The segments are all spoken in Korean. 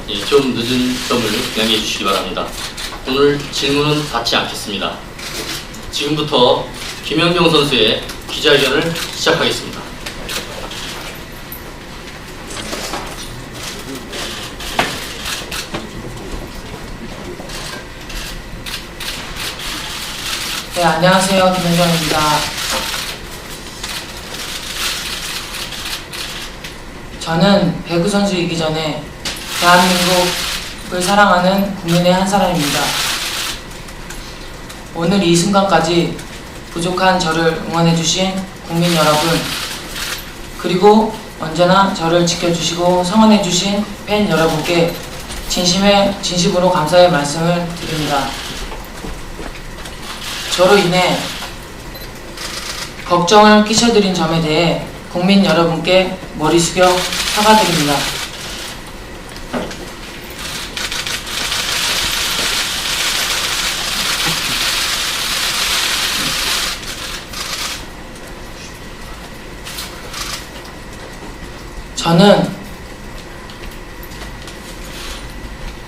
예, 좀 늦은 점을 양해해 주시기 바랍니다. 오늘 질문은 받지 않겠습니다. 지금부터 김연경 선수의 기자회견을 시작하겠습니다. 네, 안녕하세요. 김연경입니다. 저는 배구 선수이기 전에 대한민국을 사랑하는 국민의 한 사람입니다. 오늘 이 순간까지 부족한 저를 응원해주신 국민 여러분, 그리고 언제나 저를 지켜주시고 성원해주신 팬 여러분께 진심으로 감사의 말씀을 드립니다. 저로 인해 걱정을 끼쳐드린 점에 대해 국민 여러분께 머리 숙여 사과드립니다. 저는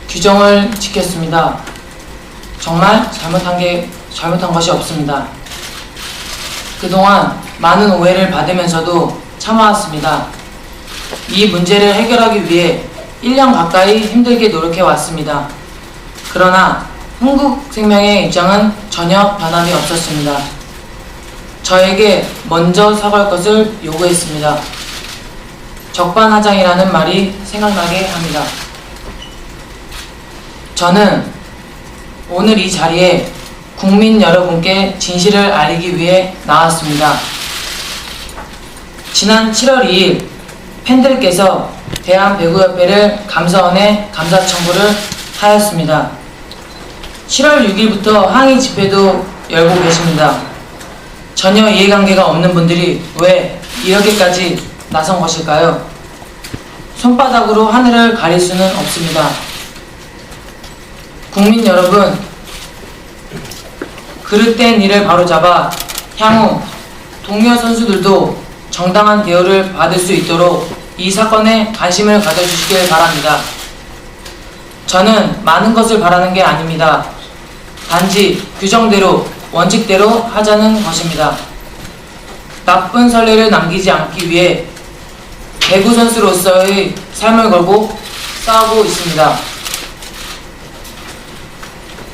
규정을 지켰습니다. 정말 잘못한 것이 없습니다. 그동안 많은 오해를 받으면서도 참아왔습니다. 이 문제를 해결하기 위해 1년 가까이 힘들게 노력해 왔습니다. 그러나 흥국생명의 입장은 전혀 변함이 없었습니다. 저에게 먼저 사과할 것을 요구했습니다. 적반하장이라는 말이 생각나게 합니다. 저는 오늘 이 자리에 국민 여러분께 진실을 알리기 위해 나왔습니다. 지난 7월 2일 팬들께서 대한배구협회를 감사원에 감사 청구를 하였습니다. 7월 6일부터 항의 집회도 열고 계십니다. 전혀 이해관계가 없는 분들이 왜 이렇게까지 나선 것일까요? 손바닥으로 하늘을 가릴 수는 없습니다. 국민 여러분, 그릇된 일을 바로잡아 향후 동료 선수들도 정당한 대우를 받을 수 있도록 이 사건에 관심을 가져주시길 바랍니다. 저는 많은 것을 바라는 게 아닙니다. 단지 규정대로, 원칙대로 하자는 것입니다. 나쁜 선례를 남기지 않기 위해 배구 선수로서의 삶을 걸고 싸우고 있습니다.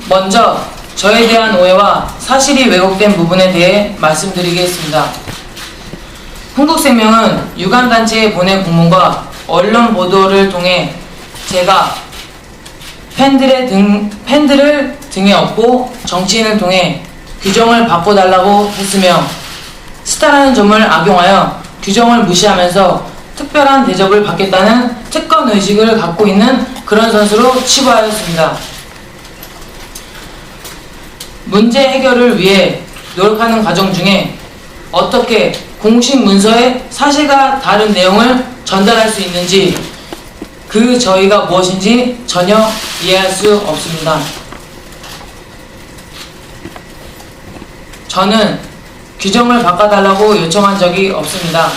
먼저 저에 대한 오해와 사실이 왜곡된 부분에 대해 말씀드리겠습니다. 흥국생명은 유관단체에 보낸 공문과 언론 보도를 통해 제가 팬들을 등에 업고 정치인을 통해 규정을 바꿔달라고 했으며 스타라는 점을 악용하여 규정을 무시하면서 특별한 대접을 받겠다는 특권의식을 갖고 있는 그런 선수로 치부하였습니다. 문제 해결을 위해 노력하는 과정 중에 어떻게 공식 문서에 사실과 다른 내용을 전달할 수 있는지 그 저희가 무엇인지 전혀 이해할 수 없습니다. 저는 규정을 바꿔달라고 요청한 적이 없습니다.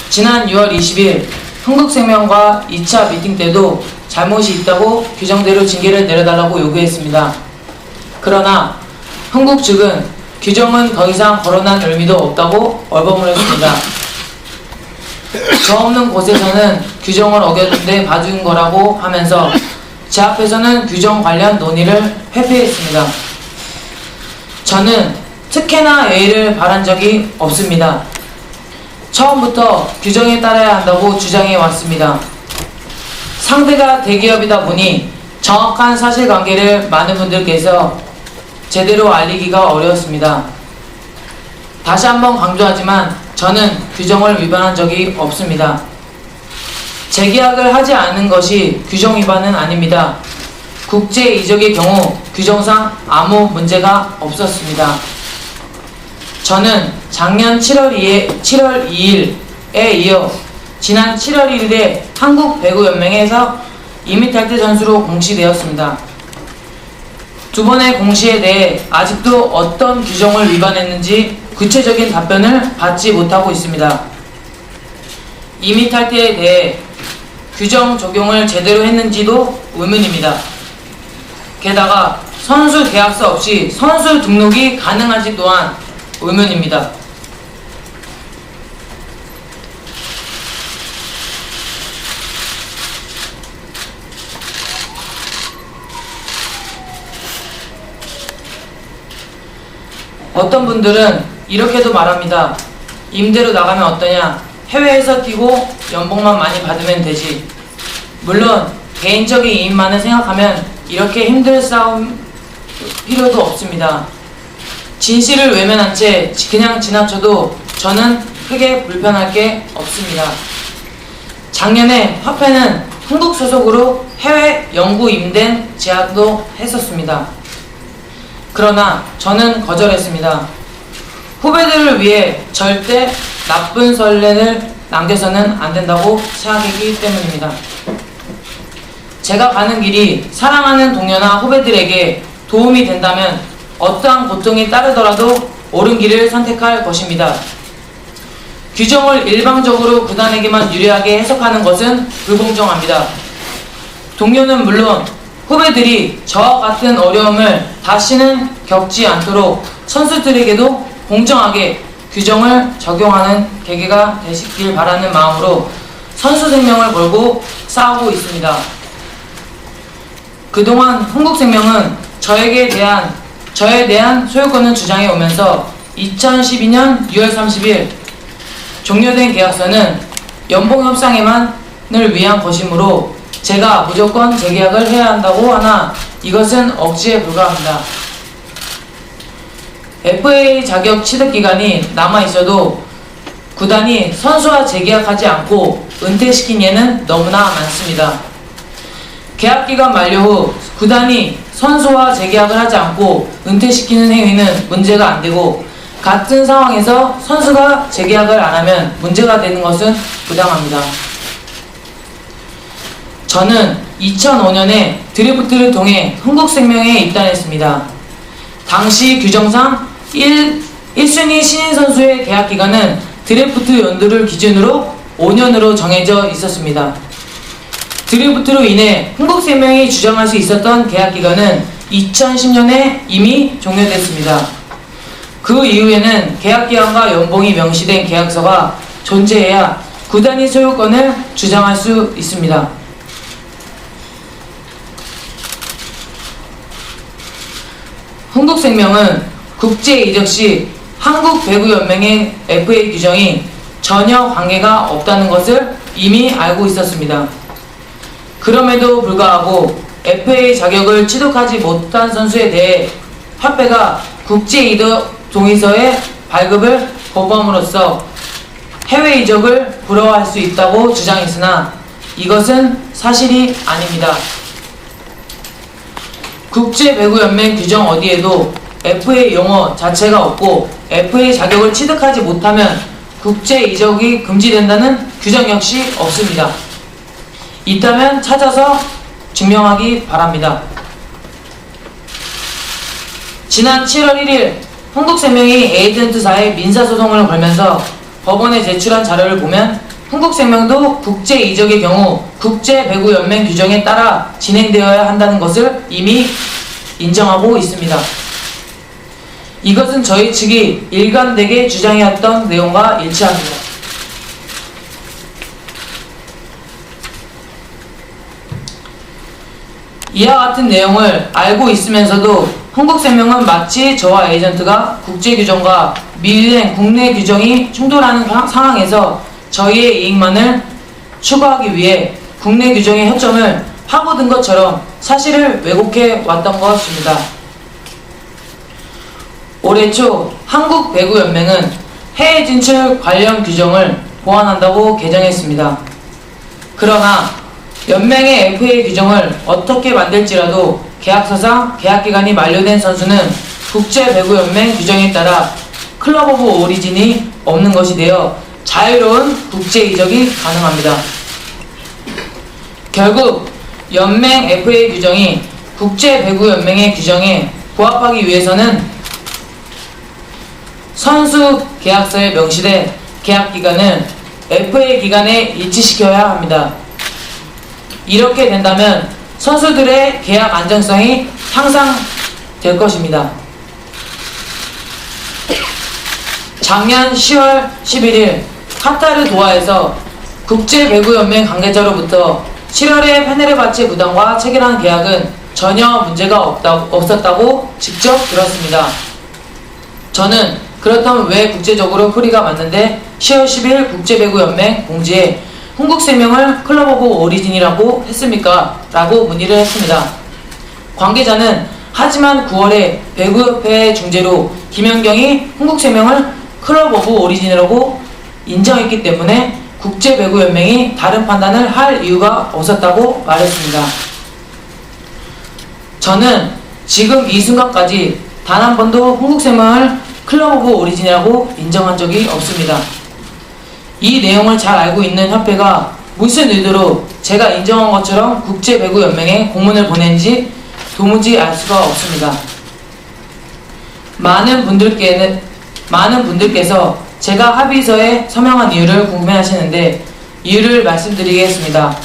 지난 6월 20일 흥국생명과 2차 미팅 때도 잘못이 있다고 규정대로 징계를 내려달라고 요구했습니다. 그러나 흥국 측은 규정은 더 이상 거론한 의미도 없다고 얼버무렸습니다. 저 없는 곳에서는 규정을 어겼는데 봐준 거라고 하면서 제 앞에서는 규정 관련 논의를 회피했습니다. 저는 특혜나 예의를 바란 적이 없습니다. 처음부터 규정에 따라야 한다고 주장해 왔습니다. 상대가 대기업이다 보니 정확한 사실관계를 많은 분들께서 제대로 알리기가 어려웠습니다. 다시 한번 강조하지만 저는 규정을 위반한 적이 없습니다. 재계약을 하지 않은 것이 규정 위반은 아닙니다. 국제 이적의 경우 규정상 아무 문제가 없었습니다. 저는 작년 7월 2일에 이어 지난 7월 1일에 한국배구연맹에서 2m 선수로 공시되었습니다. 두 번의 공시에 대해 아직도 어떤 규정을 위반했는지 구체적인 답변을 받지 못하고 있습니다. 이미 탈퇴에 대해 규정 적용을 제대로 했는지도 의문입니다. 게다가 선수 계약서 없이 선수 등록이 가능한지 또한 의문입니다. 어떤 분들은 이렇게도 말합니다. 임대로 나가면 어떠냐? 해외에서 뛰고 연봉만 많이 받으면 되지. 물론 개인적인 이익만을 생각하면 이렇게 힘들 싸움 필요도 없습니다. 진실을 외면한 채 그냥 지나쳐도 저는 크게 불편할 게 없습니다. 작년에 화폐는 한국 소속으로 해외 영구 임대 제안도 했었습니다. 그러나 저는 거절했습니다. 후배들을 위해 절대 나쁜 선례를 남겨서는 안 된다고 생각했기 때문입니다. 제가 가는 길이 사랑하는 동료나 후배들에게 도움이 된다면 어떠한 고통이 따르더라도 옳은 길을 선택할 것입니다. 규정을 일방적으로 구단에게만 유리하게 해석하는 것은 불공정합니다. 동료는 물론 후배들이 저와 같은 어려움을 다시는 겪지 않도록 선수들에게도 공정하게 규정을 적용하는 계기가 되시길 바라는 마음으로 선수 생명을 걸고 싸우고 있습니다. 그동안 흥국생명은 저에 대한 소유권을 주장해 오면서 2012년 6월 30일 종료된 계약서는 연봉 협상에만을 위한 것이므로 제가 무조건 재계약을 해야 한다고 하나 이것은 억지에 불과합니다. FA 자격 취득 기간이 남아있어도 구단이 선수와 재계약하지 않고 은퇴시킨 예는 너무나 많습니다. 계약기간 만료 후 구단이 선수와 재계약을 하지 않고 은퇴시키는 행위는 문제가 안되고 같은 상황에서 선수가 재계약을 안하면 문제가 되는 것은 부당합니다. 저는 2005년에 드래프트를 통해 흥국생명에 입단했습니다. 당시 규정상 1순위 신인 선수의 계약기간은 드래프트 연도를 기준으로 5년으로 정해져 있었습니다. 드래프트로 인해 흥국생명이 주장할 수 있었던 계약기간은 2010년에 이미 종료됐습니다. 그 이후에는 계약기간과 연봉이 명시된 계약서가 존재해야 구단이 소유권을 주장할 수 있습니다. 흥국생명은 국제 이적 시 한국배구연맹의 FA 규정이 전혀 관계가 없다는 것을 이미 알고 있었습니다. 그럼에도 불구하고 FA 자격을 취득하지 못한 선수에 대해 화폐가 국제 이적 동의서의 발급을 거부함으로써 해외 이적을 불허할 수 있다고 주장했으나 이것은 사실이 아닙니다. 국제배구연맹 규정 어디에도 FA 용어 자체가 없고 FA 자격을 취득하지 못하면 국제 이적이 금지된다는 규정 역시 없습니다. 있다면 찾아서 증명하기 바랍니다. 지난 7월 1일 흥국생명이 에이전트사에 민사소송을 걸면서 법원에 제출한 자료를 보면 흥국생명도 국제 이적의 경우 국제배구연맹 규정에 따라 진행되어야 한다는 것을 이미 인정하고 있습니다. 이것은 저희 측이 일관되게 주장해왔던 내용과 일치합니다. 이와 같은 내용을 알고 있으면서도 흥국생명은 마치 저와 에이전트가 국제규정과 미유행 국내 규정이 충돌하는 상황에서 저희의 이익만을 추구하기 위해 국내 규정의 허점을 파고든 것처럼 사실을 왜곡해 왔던 것입니다. 올해 초 한국배구연맹은 해외 진출 관련 규정을 보완한다고 개정했습니다. 그러나 연맹의 FA 규정을 어떻게 만들지라도 계약서상 계약기간이 만료된 선수는 국제배구연맹 규정에 따라 클럽 오브 오리진이 없는 것이 되어 자유로운 국제 이적이 가능합니다. 결국 연맹 FA 규정이 국제배구연맹의 규정에 부합하기 위해서는 선수 계약서에 명시된 계약기간을 FA 기간에 일치시켜야 합니다. 이렇게 된다면 선수들의 계약 안정성이 향상될 것입니다. 작년 10월 11일 카타르 도하에서 국제배구연맹 관계자로부터 7월에 페네르바체 구단과 체결한 계약은 전혀 문제가 없었다고 직접 들었습니다. 저는 그렇다면 왜 국제적으로 풀이가 맞는데 10월 10일 국제배구연맹 공지에 흥국생명을 클럽 오브 오리진이라고 했습니까? 라고 문의를 했습니다. 관계자는 하지만 9월에 배구협회 중재로 김연경이 흥국생명을 클럽 오브 오리진이라고 인정했기 때문에 국제배구연맹이 다른 판단을 할 이유가 없었다고 말했습니다. 저는 지금 이 순간까지 단 한 번도 흥국생명을 클럽 오브 오리진이라고 인정한 적이 없습니다. 이 내용을 잘 알고 있는 협회가 무슨 의도로 제가 인정한 것처럼 국제배구연맹에 공문을 보낸지 도무지 알 수가 없습니다. 많은 분들께서 제가 합의서에 서명한 이유를 궁금해하시는데 이유를 말씀드리겠습니다.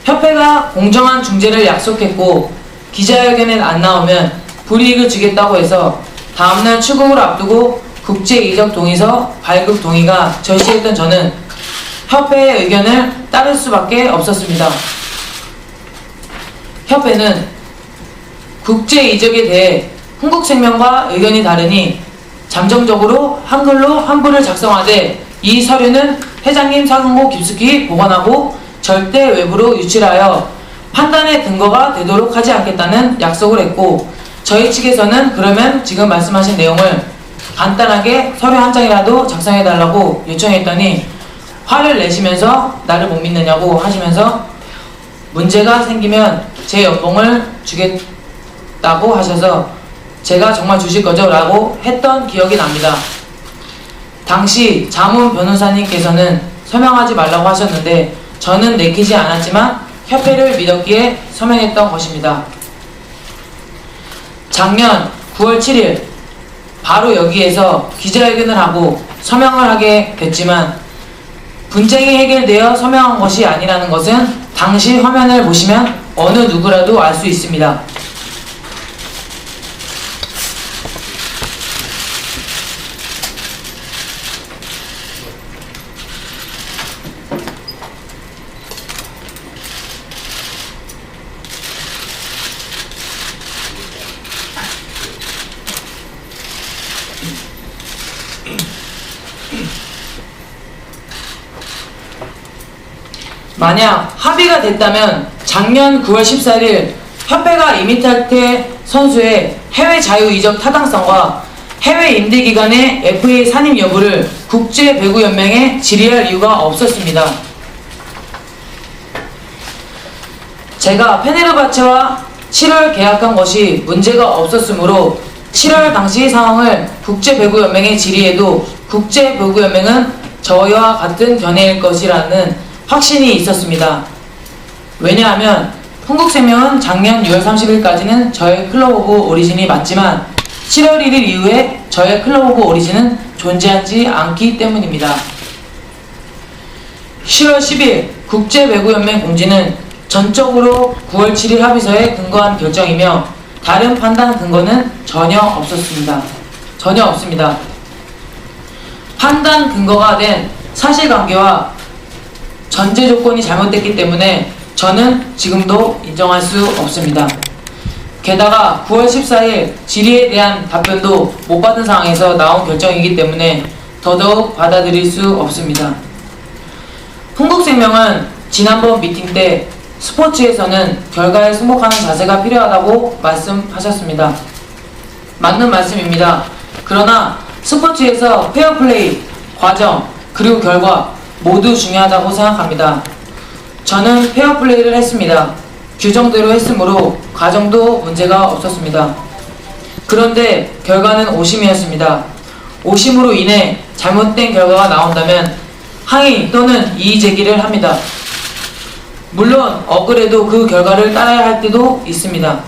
협회가 공정한 중재를 약속했고 기자회견에 안 나오면 불이익을 주겠다고 해서 다음날 출국을 앞두고 국제이적 동의서 발급 동의가 절실했던 저는 협회의 의견을 따를 수밖에 없었습니다. 협회는 국제이적에 대해 흥국생명과 의견이 다르니 잠정적으로 한글로 환부를 작성하되 이 서류는 회장님 사근고 깊숙이 보관하고 절대 외부로 유출하여 판단의 근거가 되도록 하지 않겠다는 약속을 했고 저희 측에서는 그러면 지금 말씀하신 내용을 간단하게 서류 한 장이라도 작성해달라고 요청했더니 화를 내시면서 나를 못 믿느냐고 하시면서 문제가 생기면 제 연봉을 주겠다고 하셔서 제가 정말 주실 거죠? 라고 했던 기억이 납니다. 당시 자문 변호사님께서는 서명하지 말라고 하셨는데 저는 내키지 않았지만 협회를 믿었기에 서명했던 것입니다. 작년 9월 7일 바로 여기에서 기자회견을 하고 서명을 하게 됐지만 분쟁이 해결되어 서명한 것이 아니라는 것은 당시 화면을 보시면 어느 누구라도 알 수 있습니다. 만약 합의가 됐다면 작년 9월 14일 협회가 이미탈테 선수의 해외 자유 이적 타당성과 해외 임대 기간의 FA 산입 여부를 국제배구연맹에 질의할 이유가 없었습니다. 제가 페네르바체와 7월 계약한 것이 문제가 없었으므로 7월 당시 상황을 국제배구연맹에 질의해도 국제배구연맹은 저희와 같은 견해일 것이라는 확신이 있었습니다. 왜냐하면 흥국생명은 작년 6월 30일까지는 저의 클럽 오브 오리진이 맞지만 7월 1일 이후에 저의 클럽 오브 오리진은 존재하지 않기 때문입니다. 10월 10일 국제배구연맹 공지는 전적으로 9월 7일 합의서에 근거한 결정이며 다른 판단 근거는 전혀 없습니다. 판단 근거가 된 사실관계와 전제 조건이 잘못됐기 때문에 저는 지금도 인정할 수 없습니다. 게다가 9월 14일 질의에 대한 답변도 못 받은 상황에서 나온 결정이기 때문에 더더욱 받아들일 수 없습니다. 흥국생명은 지난번 미팅 때 스포츠에서는 결과에 승복하는 자세가 필요하다고 말씀하셨습니다. 맞는 말씀입니다. 그러나 스포츠에서 페어플레이, 과정, 그리고 결과 모두 중요하다고 생각합니다. 저는 페어플레이를 했습니다. 규정대로 했으므로 과정도 문제가 없었습니다. 그런데 결과는 오심이었습니다. 오심으로 인해 잘못된 결과가 나온다면 항의 또는 이의 제기를 합니다. 물론 억울해도 그 결과를 따라야 할 때도 있습니다.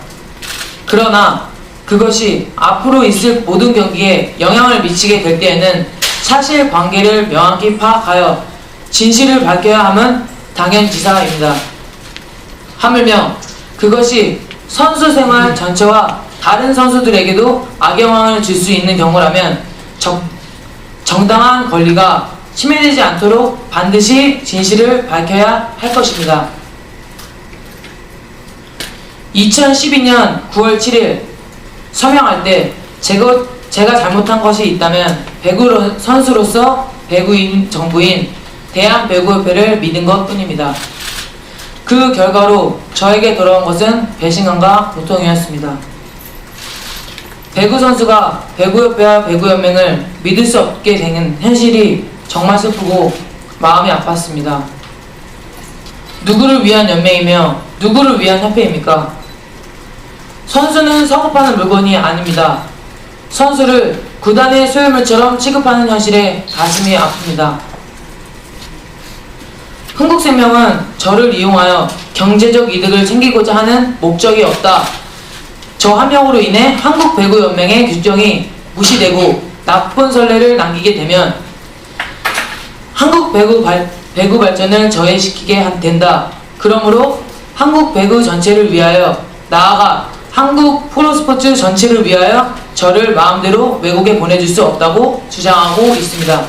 그러나 그것이 앞으로 있을 모든 경기에 영향을 미치게 될 때에는 사실관계를 명확히 파악하여 진실을 밝혀야 함은 당연지사입니다. 하물며 그것이 선수 생활 전체와 다른 선수들에게도 악영향을 줄 수 있는 경우라면 정당한 권리가 침해되지 않도록 반드시 진실을 밝혀야 할 것입니다. 2012년 9월 7일 서명할 때 제가 잘못한 것이 있다면 배구 선수로서 배구인 정부인 대한배구협회를 믿은 것 뿐입니다. 그 결과로 저에게 돌아온 것은 배신감과 고통이었습니다. 배구 선수가 배구협회와 배구연맹을 믿을 수 없게 된 현실이 정말 슬프고 마음이 아팠습니다. 누구를 위한 연맹이며 누구를 위한 협회입니까? 선수는 성급하는 물건이 아닙니다. 선수를 구단의 소유물처럼 취급하는 현실에 가슴이 아픕니다. 흥국생명은 저를 이용하여 경제적 이득을 챙기고자 하는 목적이 없다. 저 한 명으로 인해 한국배구연맹의 규정이 무시되고 나쁜 선례를 남기게 되면 한국 배구 발전을 저해시키게 된다. 그러므로 한국 배구 전체를 위하여 나아가 한국 프로스포츠 전체를 위하여 저를 마음대로 외국에 보내줄 수 없다고 주장하고 있습니다.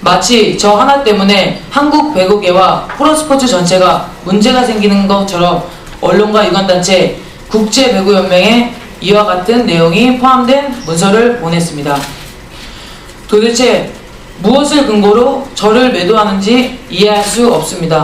마치 저 하나 때문에 한국 배구계와 프로스포츠 전체가 문제가 생기는 것처럼 언론과 유관단체, 국제배구연맹에 이와 같은 내용이 포함된 문서를 보냈습니다. 도대체 무엇을 근거로 저를 매도하는지 이해할 수 없습니다.